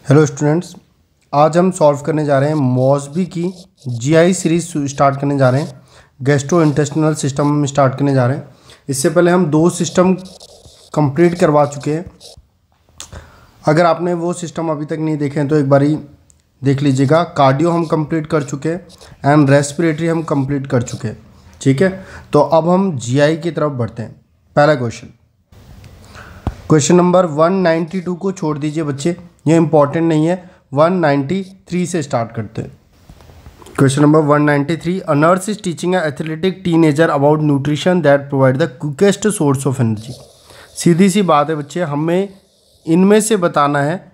Hello students, आज हम solve करने जा रहे हैं मॉसबी की जीआई सीरीज स्टार्ट करने जा रहे हैं। गैस्ट्रो इंटेस्टिनल सिस्टम हम स्टार्ट करने जा रहे हैं। इससे पहले हम 2 सिस्टम कंप्लीट करवा चुके हैं। अगर आपने वो सिस्टम अभी तक नहीं देखे हैं तो एक बारी देख लीजिएगा। कार्डियो हम कंप्लीट कर चुके हैं एंड रेस्पिरेटरी हम कंप्लीट कर चुके हैं। ठीक है, तो अब हम जीआई की तरफ बढ़ते हैं। पहला क्वेश्चन नंबर 192 को छोड़ दीजिए बच्चे, ये इंपॉर्टेंट नहीं है। 193 से स्टार्ट करते हैं। Question number 193, a nurse is teaching a athletic teenager about nutrition that provide the quickest source of energy. सीधी सी बात है बच्चे, हमें इनमें से बताना है,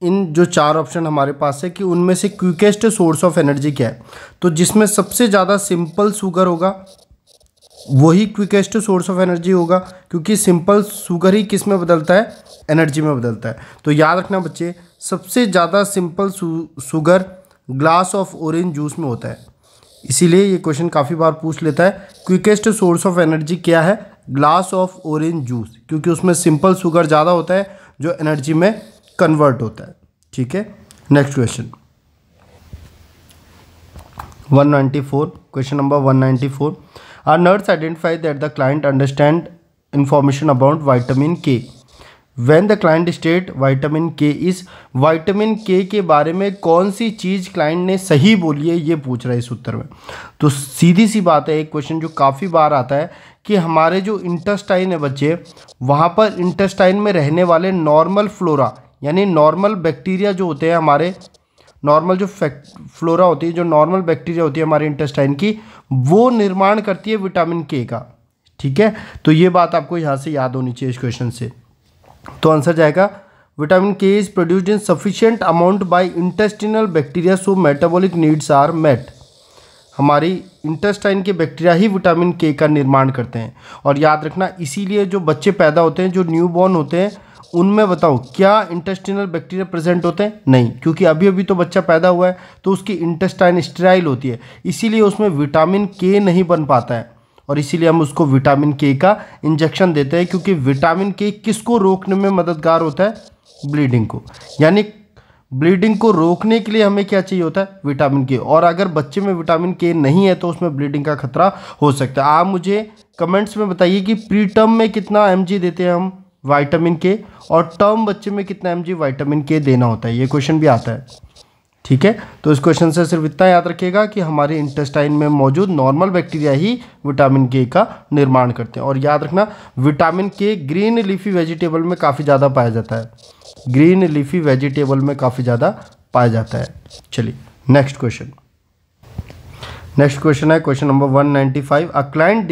इन जो 4 ऑप्शन हमारे पास है कि उनमें से क्विकेस्ट सोर्स ऑफ एनर्जी क्या है। तो जिसमें सबसे ज़्यादा सिंपल शुगर होगा वही क्विकेस्ट सोर्स ऑफ एनर्जी होगा, क्योंकि सिंपल शुगर ही किस में बदलता है, एनर्जी में बदलता है। तो याद रखना बच्चे, सबसे ज़्यादा simple sugar glass of orange juice में होता है। इसीलिए ये क्वेश्चन काफ़ी बार पूछ लेता है, क्विकेस्ट सोर्स ऑफ एनर्जी क्या है, ग्लास ऑफ ऑरेंज जूस, क्योंकि उसमें सिंपल शुगर ज़्यादा होता है जो एनर्जी में कन्वर्ट होता है। ठीक है, next question 194, question number 194, a nurse identified that the client understand information about vitamin K when the client state vitamin K is, vitamin K के बारे में कौन सी चीज़ क्लाइंट ने सही बोली है ये पूछ रहा है इस उत्तर में। तो सीधी सी बात है, एक क्वेश्चन जो काफ़ी बार आता है कि हमारे जो इंटेस्टाइन है बच्चे, वहाँ पर इंटेस्टाइन में रहने वाले नॉर्मल फ्लोरा यानी नॉर्मल बैक्टीरिया जो होते हैं, हमारे नॉर्मल जो फ्लोरा होती है, जो नॉर्मल बैक्टीरिया होती है हमारे इंटेस्टाइन की, वो निर्माण करती है विटामिन के का। ठीक है, तो ये बात आपको यहाँ से याद होनी चाहिए इस क्वेश्चन से। तो आंसर जाएगा vitamin K is produced in sufficient amount by intestinal bacteria so metabolic needs are met. हमारी इंटेस्टाइन के बैक्टीरिया ही विटामिन के का निर्माण करते हैं। और याद रखना, इसीलिए जो बच्चे पैदा होते हैं, जो न्यूबॉर्न होते हैं, उनमें बताओ क्या इंटेस्टिनल बैक्टीरिया प्रेजेंट होते हैं? नहीं, क्योंकि अभी अभी तो बच्चा पैदा हुआ है तो उसकी इंटेस्टाइन स्टेराइल होती है, इसीलिए उसमें विटामिन के नहीं बन पाता है। और इसीलिए हम उसको विटामिन के का इंजेक्शन देते हैं, क्योंकि विटामिन के किसको रोकने में मददगार होता है? ब्लीडिंग को। यानी ब्लीडिंग को रोकने के लिए हमें क्या चाहिए होता है? विटामिन के। और अगर बच्चे में विटामिन के नहीं है तो उसमें ब्लीडिंग का खतरा हो सकता है। आप मुझे कमेंट्स में बताइए कि प्री टर्म में कितना mg देते हैं हम विटामिन के, और टर्म बच्चे में कितना mg विटामिन के देना होता है। ये क्वेश्चन भी आता है। ठीक है, तो इस क्वेश्चन से सिर्फ इतना याद रखिएगा कि हमारे इंटेस्टाइन में मौजूद नॉर्मल बैक्टीरिया ही विटामिन के का निर्माण करते हैं। और याद रखना, विटामिन के ग्रीन लीफी वेजिटेबल में काफ़ी ज़्यादा पाया जाता है, ग्रीन लीफी वेजिटेबल में काफ़ी ज़्यादा पाया जाता है। चलिए नेक्स्ट क्वेश्चन है question number 195, a client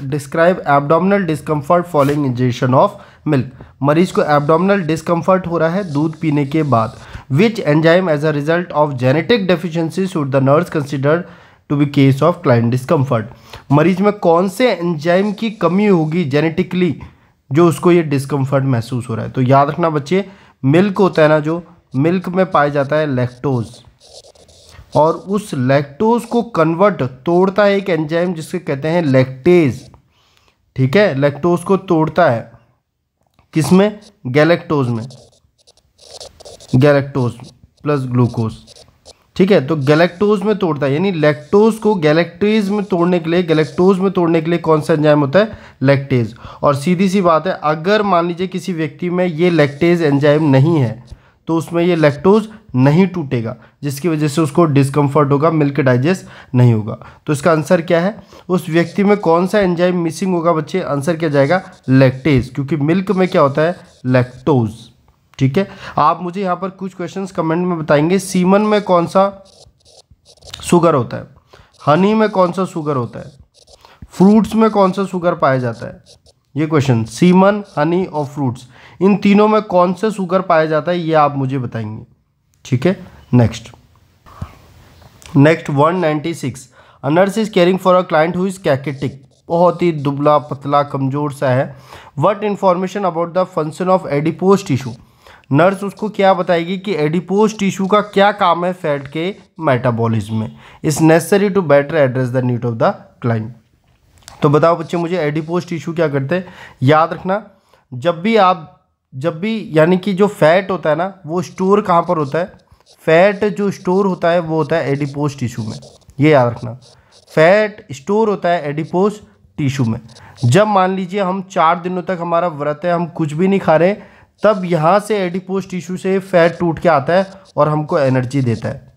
describe abdominal discomfort following injection of milk. मरीज को एब्डोमिनल डिस्कम्फर्ट हो रहा है दूध पीने के बाद। Which enzyme as a result of genetic deficiency should the nurse consider to be case of client discomfort. मरीज में कौन से एंजाइम की कमी होगी जेनेटिकली जो उसको ये डिस्कम्फर्ट महसूस हो रहा है? तो याद रखना बच्चे, मिल्क होता है ना, जो मिल्क में पाया जाता है लैक्टोज, और उस लैक्टोज को कन्वर्ट तोड़ता है एक एंजाइम जिसके कहते हैं लैक्टेज। ठीक है, लैक्टोज को तोड़ता है किसमें? गैलेक्टोज में, गैलेक्टोज प्लस ग्लूकोज। ठीक है, तो गैलेक्टोज में तोड़ता है, यानी लैक्टोज को गैलेक्टेज में तोड़ने के लिए, गैलेक्टोज में तोड़ने के लिए कौन सा एंजाइम होता है? लैक्टेज। और सीधी सी बात है, अगर मान लीजिए किसी व्यक्ति में ये लैक्टेज एंजाइम नहीं है तो उसमें ये लैक्टोज नहीं टूटेगा, जिसकी वजह से उसको डिस्कम्फर्ट होगा, मिल्क डाइजेस्ट नहीं होगा। तो इसका आंसर क्या है? उस व्यक्ति में कौन सा एंजाइम मिसिंग होगा बच्चे? आंसर क्या जाएगा? लैक्टेज, क्योंकि मिल्क में क्या होता है? लैक्टोज। ठीक है, आप मुझे यहाँ पर कुछ क्वेश्चंस कमेंट में बताएंगे। सीमन में कौन सा शुगर होता है? हनी में कौन सा शुगर होता है? फ्रूट्स में कौन सा शुगर पाया जाता है? ये क्वेश्चन, सीमन, हनी और फ्रूट्स, इन तीनों में कौन सा शुगर पाया जाता है ये आप मुझे बताएंगे। ठीक है, next 196, a nurse is caring for a client who is cachectic. बहुत ही दुबला पतला कमजोर सा है। What information about the function of adipose tissue. Nurse उसको क्या बताएगी कि एडिपोज टिश्यू का क्या काम है फैट के मेटाबॉलिज्म में। Is necessary to better address the need of the client. तो बताओ बच्चे मुझे, एडिपोज टिश्यू क्या करते हैं? याद रखना, जब भी आप जब भी यानी कि जो फैट होता है ना वो स्टोर कहाँ पर होता है, फैट जो स्टोर होता है वो होता है एडिपोज टिश्यू में। ये याद रखना, फैट स्टोर होता है एडिपोज टिश्यू में। जब मान लीजिए हम 4 दिनों तक हमारा व्रत है, हम कुछ भी नहीं खा रहे, तब यहाँ से एडिपोज टिश्यू से फैट टूट के आता है और हमको एनर्जी देता है।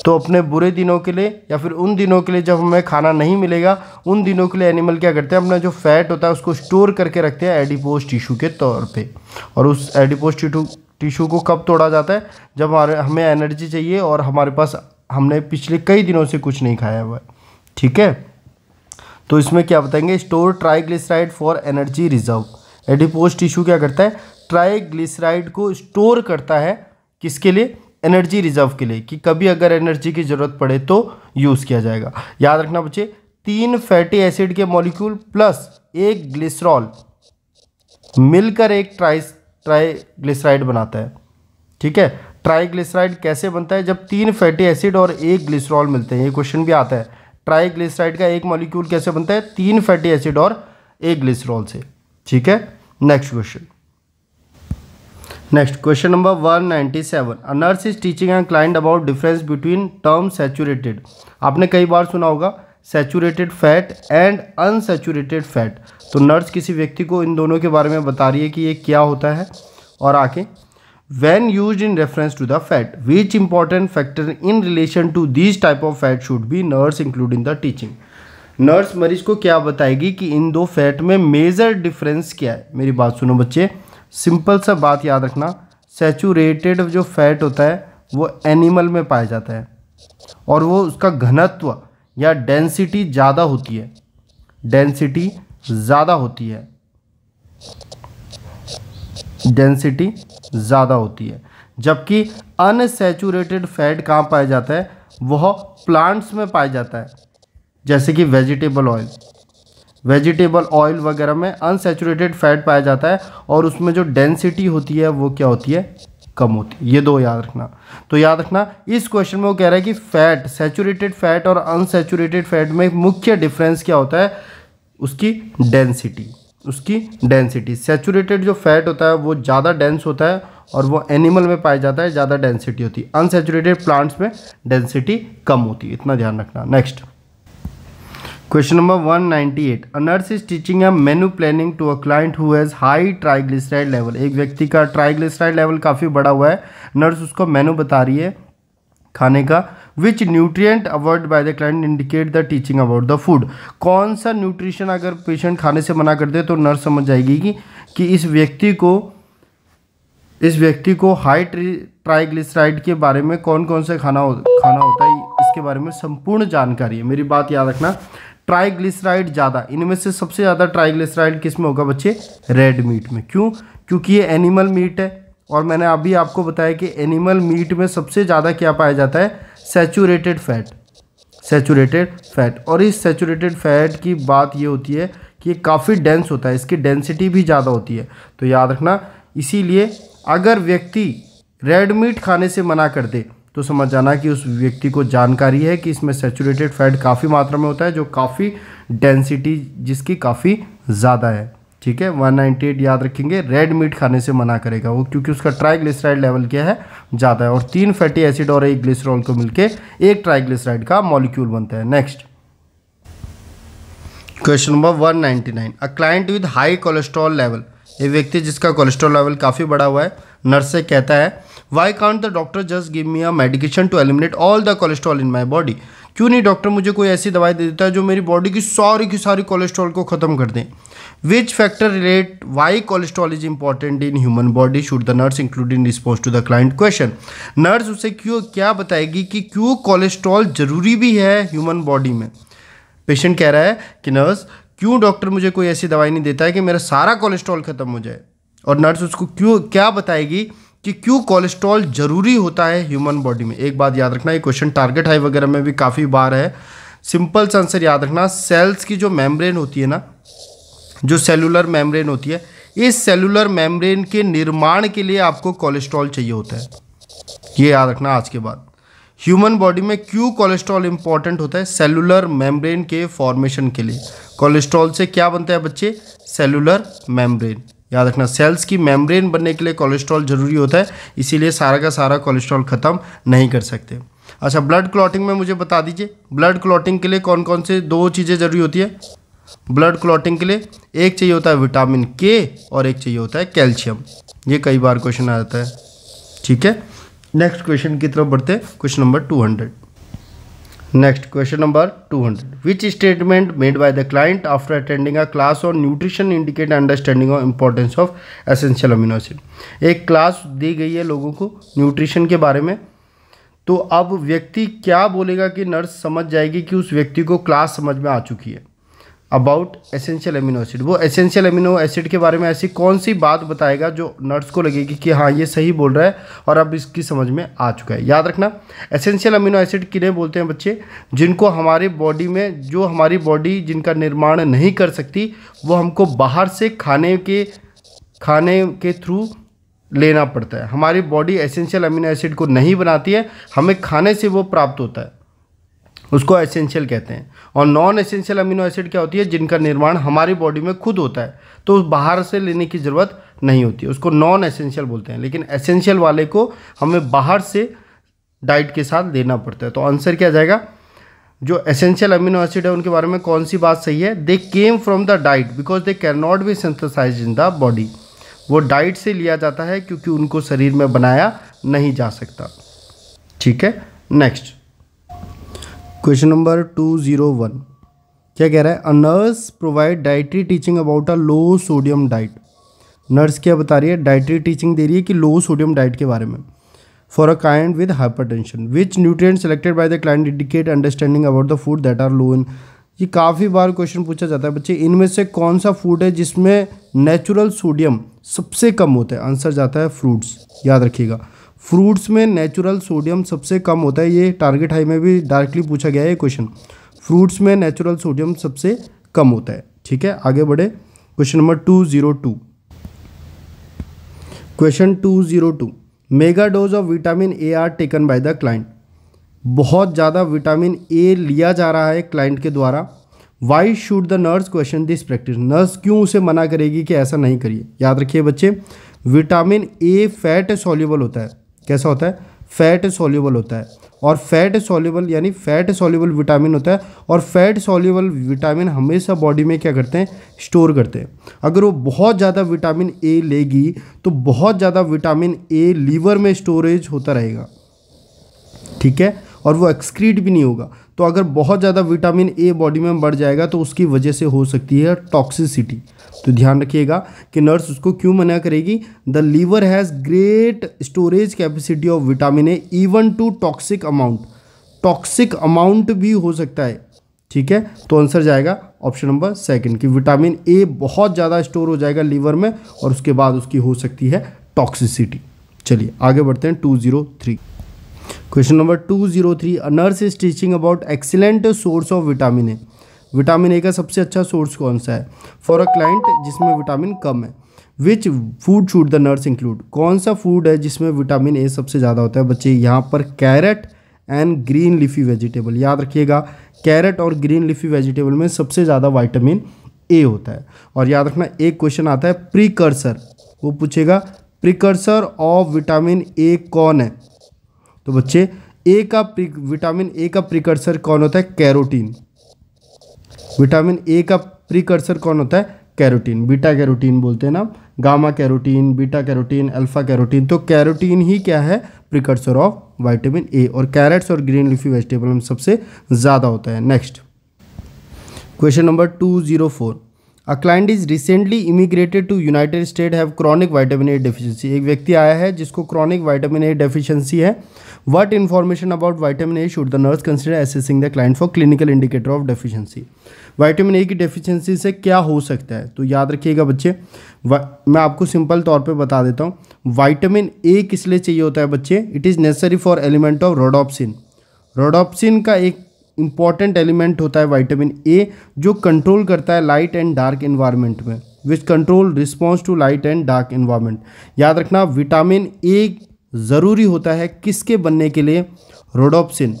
तो अपने बुरे दिनों के लिए या फिर उन दिनों के लिए जब हमें खाना नहीं मिलेगा, उन दिनों के लिए एनिमल क्या करते हैं, अपना जो फैट होता है उसको स्टोर करके रखते हैं एडिपोज टिश्यू के तौर पे। और उस एडिपोज टिश्यू को कब तोड़ा जाता है, जब हमें एनर्जी चाहिए और हमारे पास हमने पिछले कई दिनों से कुछ नहीं खाया हुआ है। ठीक है, तो इसमें क्या बताएंगे, store triglyceride for energy reserve. Adipose tissue क्या करता है, ट्राइग्लिसराइड को स्टोर करता है, किसके लिए, एनर्जी रिजर्व के लिए, कि कभी अगर एनर्जी की ज़रूरत पड़े तो यूज़ किया जाएगा। याद रखना बच्चे, 3 फैटी एसिड के मॉलिक्यूल प्लस एक ग्लिसरॉल मिलकर एक ट्राइग्लिसराइड बनाता है। ठीक है, ट्राइग्लिसराइड कैसे बनता है, जब 3 फैटी एसिड और एक ग्लिसरॉल मिलते हैं। ये क्वेश्चन भी आता है, ट्राइग्लिसराइड का एक मॉलिक्यूल कैसे बनता है, 3 फैटी एसिड और एक ग्लिसरॉल से। ठीक है, next question number 197। A nurse is teaching a client about difference between term saturated. आपने कई बार सुना होगा saturated fat and unsaturated fat. तो नर्स किसी व्यक्ति को इन दोनों के बारे में बता रही है कि ये क्या होता है। और आगे, when used in reference to the fat, which important factor in relation to this type of fat should be nurse include in the teaching. Nurse मरीज को क्या बताएगी कि इन दो फैट में मेजर डिफरेंस क्या है। मेरी बात सुनो बच्चे, सिंपल सा बात याद रखना, सैचुरेटेड जो फैट होता है वो एनिमल में पाया जाता है और वो उसका घनत्व या डेंसिटी ज़्यादा होती है, डेंसिटी ज़्यादा होती है, डेंसिटी ज़्यादा होती है। जबकि अनसैचुरेटेड फैट कहाँ पाया जाता है, वह प्लांट्स में पाया जाता है, जैसे कि वेजिटेबल ऑयल वगैरह में अनसैचुरेटेड फैट पाया जाता है और उसमें जो डेंसिटी होती है वो क्या होती है, कम होती है। ये दो याद रखना। तो याद रखना, इस क्वेश्चन में वो कह रहा है कि फैट, सैचुरेटेड फैट और अनसैचुरेटेड फैट में मुख्य डिफरेंस क्या होता है, उसकी डेंसिटी। सैचुरेटेड जो फैट होता है वो ज़्यादा डेंस होता है और वो एनिमल में पाया जाता है, ज़्यादा डेंसिटी होती है। अनसैचुरेटेड प्लांट्स में डेंसिटी कम होती है, इतना ध्यान रखना। Next question number 198। A nurse is teaching a menu planning to a client who has high triglyceride level. एक व्यक्ति का ट्राइग्लिसराइड लेवल काफ़ी बढ़ा हुआ है, नर्स उसको मेनू बता रही है खाने का। विच nutrient avoid by the client indicate the teaching about the food. कौन सा न्यूट्रिशन अगर पेशेंट खाने से मना कर दे तो नर्स समझ जाएगी कि इस व्यक्ति को हाई ट्राइग्लिसराइड के बारे में कौन कौन से खाना होता है, इसके बारे में संपूर्ण जानकारी है। मेरी बात याद रखना, ट्राइग्लिसराइड ज़्यादा, इनमें से सबसे ज़्यादा ट्राइग्लिसराइड किस में होगा बच्चे, रेड मीट में। क्यों, क्योंकि ये एनिमल मीट है और मैंने अभी आपको बताया कि एनिमल मीट में सबसे ज़्यादा क्या पाया जाता है, सैचुरेटेड फैट। और इस सैचुरेटेड फैट की बात ये होती है कि ये काफ़ी डेंस होता है, इसकी डेंसिटी भी ज़्यादा होती है। तो याद रखना, इसीलिए अगर व्यक्ति रेड मीट खाने से मना कर दे तो समझ जाना कि उस व्यक्ति को जानकारी है कि इसमें सैचुरेटेड फैट काफ़ी मात्रा में होता है, जो काफ़ी डेंसिटी जिसकी काफ़ी ज़्यादा है। ठीक है, 198 याद रखेंगे, रेड मीट खाने से मना करेगा वो, क्योंकि उसका ट्राइग्लिसराइड लेवल क्या है, ज़्यादा है और 3 फैटी एसिड और एक ग्लिसरॉल को मिलके एक ट्राइग्लिसराइड का मॉलिक्यूल बनता है। Next question number 199। A client with high cholesterol level. एक व्यक्ति जिसका कोलेस्ट्रॉल लेवल काफ़ी बढ़ा हुआ है, नर्स से कहता है, why can't the doctor just give me a medication to eliminate all the cholesterol in my body. क्यों नहीं डॉक्टर मुझे कोई ऐसी दवाई दे देता है जो मेरी बॉडी की सारी कोलेस्ट्रॉल को ख़त्म कर दें। Which factor relate why cholesterol is important in human body should the nurse include in response to the client question. नर्स उसे क्या बताएगी कि क्यों कोलेस्ट्रॉल जरूरी भी है ह्यूमन बॉडी में। पेशेंट कह रहा है कि नर्स, क्यों डॉक्टर मुझे कोई ऐसी दवाई नहीं देता है कि मेरा सारा कोलेस्ट्रॉल खत्म हो जाए। और नर्स उसको क्या बताएगी कि क्यों कोलेस्ट्रॉल जरूरी होता है ह्यूमन बॉडी में। एक बात याद रखना, ये क्वेश्चन टारगेट हाई वगैरह में भी काफ़ी बार है। सिंपल सा आंसर याद रखना, सेल्स की जो मेम्ब्रेन होती है ना, जो सेलुलर मेम्ब्रेन होती है, इस सेलुलर मेम्ब्रेन के निर्माण के लिए आपको कोलेस्ट्रॉल चाहिए होता है। ये याद रखना आज के बाद। ह्यूमन बॉडी में क्यों कोलेस्ट्रॉल इंपॉर्टेंट होता है, सेलुलर मेम्ब्रेन के फॉर्मेशन के लिए। कोलेस्ट्रॉल से क्या बनता है बच्चे, सेलुलर मेम्ब्रेन। याद रखना, सेल्स की मेम्ब्रेन बनने के लिए कोलेस्ट्रॉल जरूरी होता है, इसीलिए सारा का सारा कोलेस्ट्रॉल ख़त्म नहीं कर सकते। अच्छा, ब्लड क्लॉटिंग में मुझे बता दीजिए, ब्लड क्लॉटिंग के लिए कौन कौन से 2 चीज़ें जरूरी होती है ब्लड क्लॉटिंग के लिए? एक चाहिए होता है विटामिन के और एक चाहिए होता है कैल्शियम। ये कई बार क्वेश्चन आ जाता है। ठीक है, नेक्स्ट क्वेश्चन की तरफ बढ़ते हैं। Question number 200। Next question number 200, which statement made by the client after attending a class on nutrition indicate understanding of importance of essential amino acid. एक क्लास दी गई है लोगों को न्यूट्रिशन के बारे में, तो अब व्यक्ति क्या बोलेगा कि नर्स समझ जाएगी कि उस व्यक्ति को क्लास समझ में आ चुकी है अबाउट एसेंशियल अमीनो एसिड। वो एसेंशियल अमीनो एसिड के बारे में ऐसी कौन सी बात बताएगा जो नर्स को लगेगी कि हाँ ये सही बोल रहा है और अब इसकी समझ में आ चुका है। याद रखना, एसेंशियल अमीनो एसिड किन्हें बोलते हैं बच्चे? जिनको हमारी बॉडी में, जो हमारी बॉडी जिनका निर्माण नहीं कर सकती, वो हमको बाहर से खाने के थ्रू लेना पड़ता है। हमारी बॉडी एसेंशियल अमीनो एसिड को नहीं बनाती है, हमें खाने से वो प्राप्त होता है, उसको एसेंशियल कहते हैं। और नॉन एसेंशियल अमीनो एसिड क्या होती है? जिनका निर्माण हमारी बॉडी में खुद होता है, तो बाहर से लेने की ज़रूरत नहीं होती, उसको नॉन एसेंशियल बोलते हैं। लेकिन एसेंशियल वाले को हमें बाहर से डाइट के साथ लेना पड़ता है। तो आंसर क्या जाएगा? जो एसेंशियल अमीनो एसिड है उनके बारे में कौन सी बात सही है? They came from the diet because they can not be synthesized in the body. वो डाइट से लिया जाता है क्योंकि उनको शरीर में बनाया नहीं जा सकता। ठीक है, नेक्स्ट क्वेश्चन नंबर 201 क्या कह रहा है? A nurse provide dietary teaching about a low sodium diet. Nurse क्या बता रही है? डाइटरी टीचिंग दे रही है कि लो सोडियम डाइट के बारे में। For a kind with hypertension, which nutrient selected by the client indicate understanding about the food that are low in. ये काफ़ी बार क्वेश्चन पूछा जाता है बच्चे, इनमें से कौन सा फूड है जिसमें नेचुरल सोडियम सबसे कम होता है? आंसर जाता है फ्रूट्स। याद रखिएगा, फ्रूट्स में नेचुरल सोडियम सबसे कम होता है। ये टारगेट हाई में भी डायरेक्टली पूछा गया है ये क्वेश्चन, फ्रूट्स में नेचुरल सोडियम सबसे कम होता है। ठीक है, आगे बढ़े। Question number 202। Question 202, mega dose of vitamin A R taken by the client. बहुत ज़्यादा विटामिन ए लिया जा रहा है क्लाइंट के द्वारा। Why should the nurse question this practice. Nurse क्यों उसे मना करेगी कि ऐसा नहीं करिए? याद रखिए बच्चे, विटामिन ए फैट सॉल्युबल होता है। कैसा होता है? फैट सॉल्युबल होता है। और फैट सॉल्युबल यानी फैट सॉल्युबल विटामिन होता है। और फैट सॉल्युबल विटामिन हमेशा बॉडी में क्या करते हैं? स्टोर करते हैं। अगर वो बहुत ज़्यादा विटामिन ए लेगी तो बहुत ज़्यादा विटामिन ए लीवर में स्टोरेज होता रहेगा। ठीक है, और वो एक्सक्रीट भी नहीं होगा। तो अगर बहुत ज़्यादा विटामिन ए बॉडी में बढ़ जाएगा तो उसकी वजह से हो सकती है टॉक्सिसिटी। तो ध्यान रखिएगा कि नर्स उसको क्यों मना करेगी? The liver has great storage capacity of vitamin A even to toxic amount. Toxic amount भी हो सकता है। ठीक है, तो आंसर जाएगा ऑप्शन नंबर 2 कि विटामिन ए बहुत ज़्यादा स्टोर हो जाएगा लीवर में और उसके बाद उसकी हो सकती है टॉक्सिसिटी। चलिए आगे बढ़ते हैं। 203 question number 203, a nurse is teaching about excellent source of vitamin A. Vitamin A का सबसे अच्छा सोर्स कौन सा है फॉर अ क्लाइंट जिसमें विटामिन कम है? Which food should the nurse include. कौन सा फूड है जिसमें विटामिन ए सबसे ज़्यादा होता है बच्चे? यहाँ पर carrot and green leafy vegetable. याद रखिएगा, कैरेट और ग्रीन लीफी वेजिटेबल में सबसे ज़्यादा विटामिन ए होता है। और याद रखना, एक क्वेश्चन आता है प्रीकर्सर, वो पूछेगा प्रीकर्सर ऑफ विटामिन ए कौन है? तो बच्चे विटामिन ए का प्रीकर्सर कौन होता है? कैरोटीन। विटामिन ए का प्रीकर्सर कौन होता है? कैरोटीन। बीटा कैरोटीन बोलते हैं ना, gamma carotene, beta carotene, alpha carotene. तो कैरोटीन ही क्या है? प्रीकर्सर ऑफ विटामिन ए। और कैरेट्स और ग्रीन लीफी वेजिटेबल में सबसे ज़्यादा होता है। Next question number 204, a client is recently immigrated to United State have chronic vitamin A deficiency. एक व्यक्ति आया है जिसको क्रॉनिक विटामिन ए डेफिशिएंसी है। What information about vitamin A should the nurse consider assessing the client for clinical indicator of deficiency. Vitamin A की deficiency से क्या हो सकता है? तो याद रखिएगा बच्चे, मैं आपको सिंपल तौर पे बता देता हूँ। विटामिन ए किस लिए चाहिए होता है बच्चे? It is necessary for element of rhodopsin. Rhodopsin का एक इंपॉर्टेंट एलिमेंट होता है विटामिन ए, जो कंट्रोल करता है लाइट एंड डार्क इन्वायरमेंट में, which control response to light and dark environment. याद रखना, विटामिन ए ज़रूरी होता है किसके बनने के लिए? रोडोप्सिन।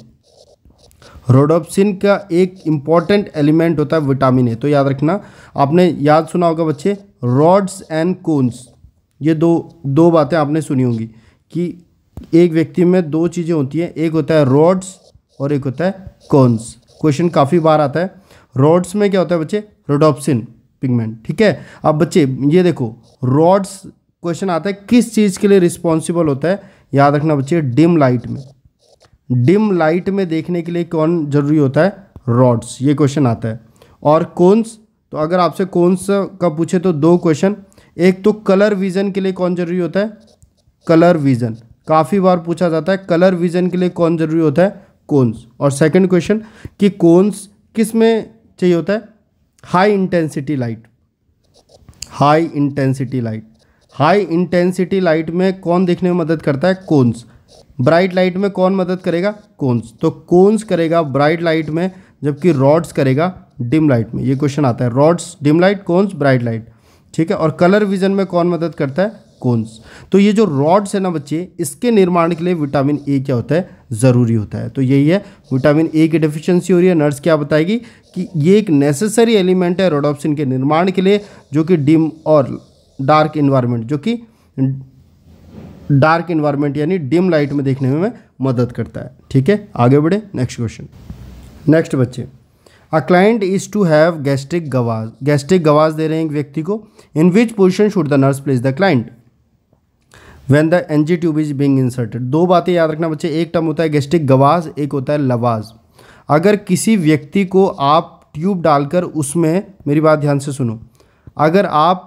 रोडोप्सिन का एक इम्पॉर्टेंट एलिमेंट होता है विटामिन ए। तो याद रखना, आपने याद सुना होगा बच्चे, रॉड्स एंड कोन्स। ये दो बातें आपने सुनी होंगी कि एक व्यक्ति में दो चीज़ें होती हैं, एक होता है रॉड्स और एक होता है कोन्स। क्वेश्चन काफ़ी बार आता है। रॉड्स में क्या होता है बच्चे? रोडोप्सिन पिगमेंट, ठीक है। अब बच्चे ये देखो, रॉड्स क्वेश्चन आता है किस चीज़ के लिए रिस्पॉन्सिबल होता है? याद रखना बच्चे, डिम लाइट में। डिम लाइट में देखने के लिए कौन जरूरी होता है? रॉड्स। ये क्वेश्चन आता है। और कोन्स, तो अगर आपसे कोन्स का पूछे तो दो क्वेश्चन, एक तो कलर विजन के लिए कौन जरूरी होता है? कलर विजन, काफ़ी बार पूछा जाता है। कलर विजन के लिए कौन जरूरी होता है? कोन्स। और सेकंड क्वेश्चन कि कोन्स किस में चाहिए होता है? High intensity light. High intensity light, high intensity light में कौन देखने में मदद करता है? कोन्स। ब्राइट लाइट में कौन मदद करेगा? कोन्स। तो कोन्स करेगा ब्राइट लाइट में, जबकि रॉड्स करेगा डिम लाइट में। ये क्वेश्चन आता है, rods dim light, cones bright light, ठीक है। और कलर विजन में कौन मदद करता है? कोन्स। तो ये जो रॉड्स है ना बच्चे, इसके निर्माण के लिए विटामिन ए क्या होता है? ज़रूरी होता है। तो यही है, विटामिन ए की डेफिशिएंसी हो रही है। नर्स क्या बताएगी कि ये एक नेसेसरी एलिमेंट है रोडोप्सिन के निर्माण के लिए, जो कि डिम और डार्क इन्वायरमेंट, जो कि डार्क इन्वायरमेंट यानी डिम लाइट में देखने में मदद करता है, ठीक है। आगे बढ़े, नेक्स्ट क्वेश्चन। नेक्स्ट बच्चे, a client is to have gastric gavage. Gastric gavage दे रहे हैं एक व्यक्ति को। In which position should the nurse place the client when the NG tube is being inserted. दो बातें याद रखना बच्चे, एक टर्म होता है गैस्ट्रिक गवाज, एक होता है लवाज। अगर किसी व्यक्ति को आप ट्यूब डालकर उसमें, मेरी बात ध्यान से सुनो, अगर आप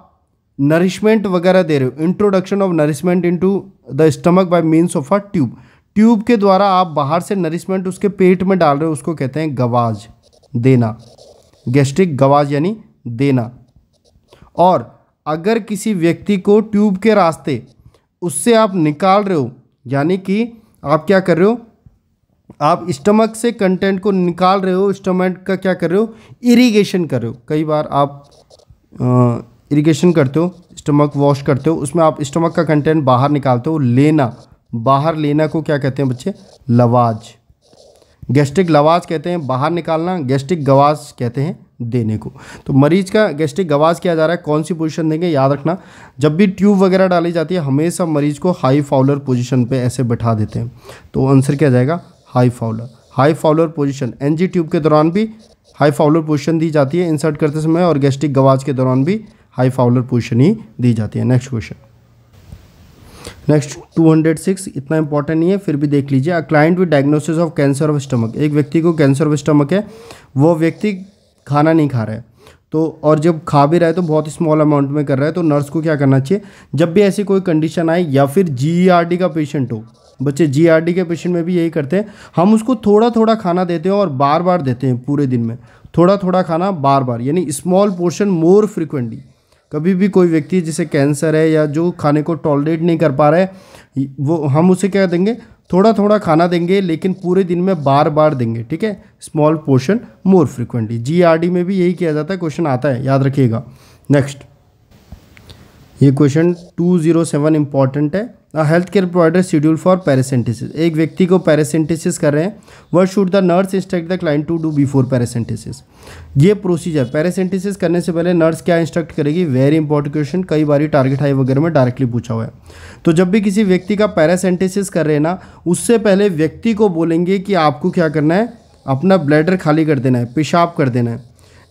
नरिशमेंट वगैरह दे रहे हो, introduction of nourishment into the stomach bye means of a tube, tube के द्वारा आप बाहर से नरिशमेंट उसके पेट में डाल रहे हो, उसको कहते हैं गवाज, देना। गैस्ट्रिक गवाज यानी देना। और अगर किसी व्यक्ति को ट्यूब के रास्ते उससे आप निकाल रहे हो, यानी कि आप क्या कर रहे हो? आप स्टमक से कंटेंट को निकाल रहे हो, स्टमक का क्या कर रहे हो? इरिगेशन कर रहे हो। कई बार आप इरिगेशन करते हो, स्टमक वॉश करते हो, उसमें आप स्टमक का कंटेंट बाहर निकालते हो। लेना, बाहर लेना को क्या कहते हैं बच्चे? लवाज। गैस्ट्रिक लवाज कहते हैं बाहर निकालना, गैस्ट्रिक गवाज कहते हैं देने को। तो मरीज का गैस्ट्रिक गवाज किया जा रहा है, कौन सी पोजीशन देंगे? याद रखना, जब भी ट्यूब वगैरह डाली जाती है हमेशा मरीज को हाई फाउलर पोजीशन पे ऐसे बैठा देते हैं। तो आंसर क्या जाएगा? High Fowler. High Fowler position, NG tube के दौरान भी हाई फाउलर पोजीशन दी जाती है इंसर्ट करते समय, और गैस्ट्रिक गवाज के दौरान भी हाई फाउलर पोजीशन ही दी जाती है। नेक्स्ट क्वेश्चन, नेक्स्ट 206, इतना इंपॉर्टेंट नहीं है फिर भी देख लीजिए। A client with diagnosis of cancer of stomach. एक व्यक्ति को कैंसर ऑफ स्टमक है, वो व्यक्ति खाना नहीं खा रहा है, तो और जब खा भी रहा है तो बहुत स्मॉल अमाउंट में कर रहा है, तो नर्स को क्या करना चाहिए? जब भी ऐसी कोई कंडीशन आए, या फिर जीईआरडी का पेशेंट हो, बच्चे जीईआरडी के पेशेंट में भी यही करते हैं, हम उसको थोड़ा थोड़ा खाना देते हैं और बार बार देते हैं पूरे दिन में, थोड़ा थोड़ा खाना बार बार, यानी स्मॉल पोर्शन मोर फ्रिक्वेंटली। कभी भी कोई व्यक्ति जिसे कैंसर है या जो खाने को टॉलरेट नहीं कर पा रहा है, वो हम उसे क्या देंगे? थोड़ा थोड़ा खाना देंगे, लेकिन पूरे दिन में बार बार देंगे, ठीक है। Small portion more frequently. GRD में भी यही किया जाता है, क्वेश्चन आता है, याद रखिएगा। नेक्स्ट, ये क्वेश्चन 207 इंपॉर्टेंट है। A health care provider schedule for paracentesis. एक व्यक्ति को पैरासिंथेसिस कर रहे हैं, what should the nurse instruct the client to do before paracentesis. ये प्रोसीजर, पैरासिंथेसिस करने से पहले नर्स क्या इंस्ट्रक्ट करेगी? वेरी इंपॉर्टेंट क्वेश्चन, कई बार टारगेट हाई वगैरह में डायरेक्टली पूछा हुआ है। तो जब भी किसी व्यक्ति का पैरासिंथेसिस कर रहे हैं ना, उससे पहले व्यक्ति को बोलेंगे कि आपको क्या करना है? अपना ब्लैडर खाली कर देना है, पेशाब कर देना है।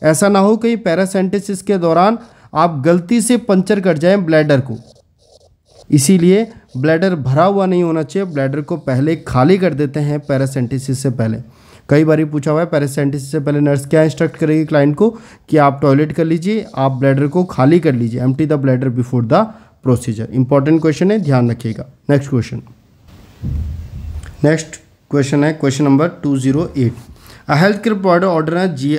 ऐसा ना हो कहीं पैरासिंथेसिस के दौरान आप गलती से पंचर कर जाएं ब्लैडर को, इसीलिए ब्लैडर भरा हुआ नहीं होना चाहिए, ब्लैडर को पहले खाली कर देते हैं पैरासिंथेसिस से पहले। कई बार पूछा हुआ है पैरासिंथेसिस से पहले नर्स क्या इंस्ट्रक्ट करेगी क्लाइंट को कि आप टॉयलेट कर लीजिए, आप ब्लैडर को खाली कर लीजिए, empty the bladder before the procedure. Important question है, ध्यान रखिएगा। नेक्स्ट क्वेश्चन, नेक्स्ट क्वेश्चन है question number 208। A health care provider order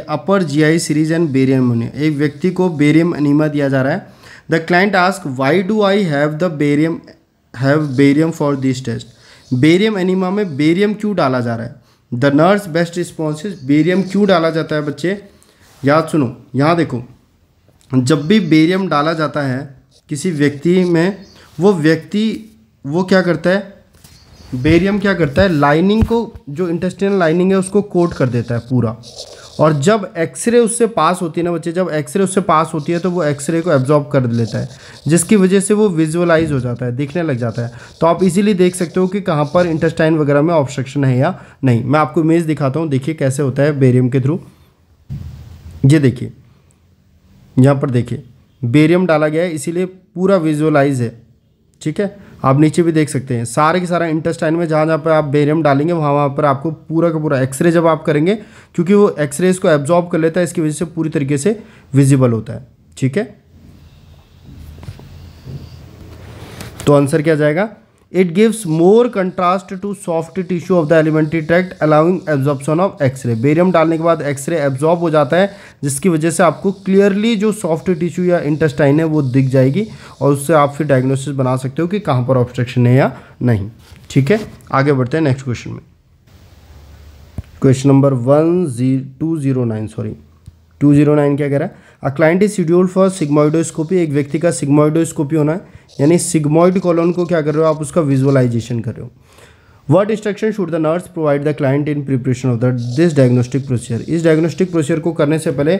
upper GI series and barium enema. एक व्यक्ति को बेरियम एनीमिया दिया जा रहा है। The client ask why do I have barium for this test. Barium enema में barium क्यों डाला जा रहा है? The nurse best response is, barium क्यों डाला जाता है बच्चे? याद सुनो, यहाँ देखो, जब भी बेरियम डाला जाता है किसी व्यक्ति में, वो व्यक्ति वो क्या करता है? बेरियम क्या करता है? लाइनिंग को, जो इंटेस्टिनल लाइनिंग है उसको कोट कर देता है पूरा, और जब एक्सरे उससे पास होती है ना बच्चे, जब एक्सरे उससे पास होती है तो वो एक्सरे को एब्जॉर्ब कर लेता है, जिसकी वजह से वो विजुअलाइज हो जाता है, दिखने लग जाता है। तो आप इजीली देख सकते हो कि कहाँ पर इंटेस्टाइन वगैरह में ऑब्स्ट्रक्शन है या नहीं। मैं आपको इमेज दिखाता हूँ, देखिए कैसे होता है बेरियम के थ्रू। ये देखिए यहाँ पर देखिए बेरियम डाला गया है, इसीलिए पूरा विजुअलाइज है। ठीक है, आप नीचे भी देख सकते हैं सारे के सारा इंटेस्टाइन में जहाँ जहाँ पर आप बेरियम डालेंगे वहाँ वहाँ पर आपको पूरा का पूरा एक्सरे जब आप करेंगे, क्योंकि वो एक्सरे को एब्जॉर्ब कर लेता है, इसकी वजह से पूरी तरीके से विजिबल होता है। ठीक है, तो आंसर क्या जाएगा? It gives more contrast to soft tissue of the alimentary tract allowing absorption of X-ray. Barium डालने के बाद एक्सरे एब्जॉर्ब हो जाता है, जिसकी वजह से आपको क्लियरली जो सॉफ्ट टिश्यू या इंटेस्टाइन है वो दिख जाएगी, और उससे आप फिर डायग्नोसिस बना सकते हो कि कहाँ पर ऑब्स्ट्रक्शन है या नहीं। ठीक है, आगे बढ़ते हैं नेक्स्ट क्वेश्चन में। क्वेश्चन नंबर 209 क्या कह रहा है? अ client is scheduled for sigmoidoscopy. एक व्यक्ति का सिग्मोइडोस्कोपी होना है, यानी सिग्मोइड कॉलोन को क्या कर रहे हो आप, उसका विजुअलाइजेशन कर रहे हो। What instruction should the nurse provide the client in preparation of this diagnostic procedure. इस डायग्नोस्टिक प्रोसीजर को करने से पहले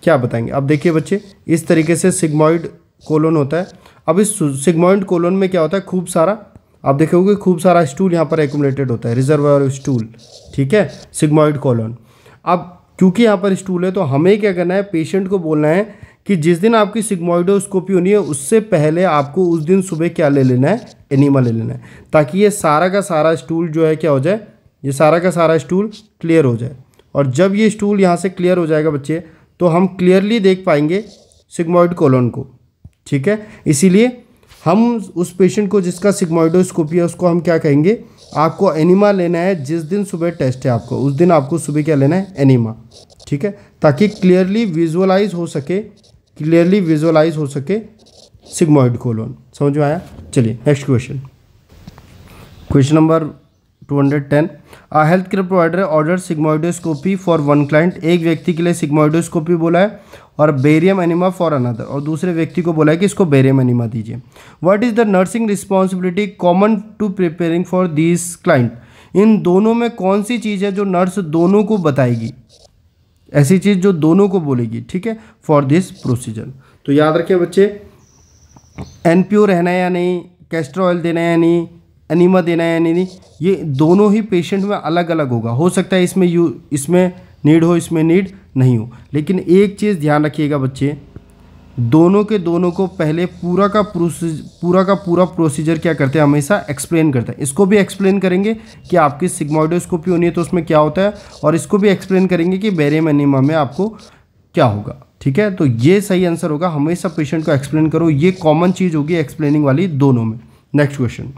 क्या बताएंगे? अब देखिए बच्चे, इस तरीके से सिग्मोइड कोलोन होता है। अब इस सिग्मोइड कोलोन में क्या होता है, खूब सारा आप देखोगे खूब सारा स्टूल यहाँ पर एक्यूमुलेटेड होता है, रिजर्वायर स्टूल। ठीक है, सिग्मोइड कोलोन। अब क्योंकि यहाँ पर स्टूल है तो हमें क्या करना है, पेशेंट को बोलना है कि जिस दिन आपकी सिग्मोइडोस्कोपी होनी है उससे पहले आपको उस दिन सुबह क्या ले लेना है, एनीमा ले लेना है, ताकि ये सारा का सारा स्टूल जो है क्या हो जाए, ये सारा का सारा स्टूल क्लियर हो जाए। और जब ये स्टूल यहाँ से क्लियर हो जाएगा बच्चे, तो हम क्लियरली देख पाएंगे सिग्मोइड कोलोन को। ठीक है, इसीलिए हम उस पेशेंट को जिसका सिग्मोइडोस्कोपी है उसको हम क्या कहेंगे, आपको एनीमा लेना है। जिस दिन सुबह टेस्ट है आपको, उस दिन आपको सुबह क्या लेना है, एनीमा। ठीक है, ताकि क्लियरली विजुअलाइज हो सके सिग्मोइड कोलोन। समझ में आया? चलिए next question. Question number 210। A health care provider order sigmoidoscopy for one client. एक व्यक्ति के लिए सिग्मोइडोस्कोपी बोला है और बेरियम एनीमा फॉर अनदर, और दूसरे व्यक्ति को बोला है कि इसको बेरियम एनीमा दीजिए। What is the nursing responsibility common to preparing for this client. इन दोनों में कौन सी चीज़ है जो नर्स दोनों को बताएगी, ऐसी चीज़ जो दोनों को बोलेगी। ठीक है, फॉर दिस प्रोसीजर। तो याद रखें बच्चे, एनपीओ रहना है या नहीं, कैस्टर ऑयल देना है या नहीं, एनीमा देना है या नहीं, ये दोनों ही पेशेंट में अलग अलग होगा। हो सकता है इसमें नीड हो, इसमें नीड नहीं हो। लेकिन एक चीज़ ध्यान रखिएगा बच्चे, दोनों को पहले पूरा का पूरा प्रोसीजर क्या करते हैं, हमेशा एक्सप्लेन करते हैं। इसको भी एक्सप्लेन करेंगे कि आपकी सिग्मोइडोस्कोपी होनी है तो उसमें क्या होता है, और इसको भी एक्सप्लेन करेंगे कि बेरियम एनीमा में आपको क्या होगा। ठीक है, तो ये सही आंसर होगा, हमेशा पेशेंट को एक्सप्लेन करो। ये कॉमन चीज़ होगी एक्सप्लेनिंग वाली दोनों में। Next question.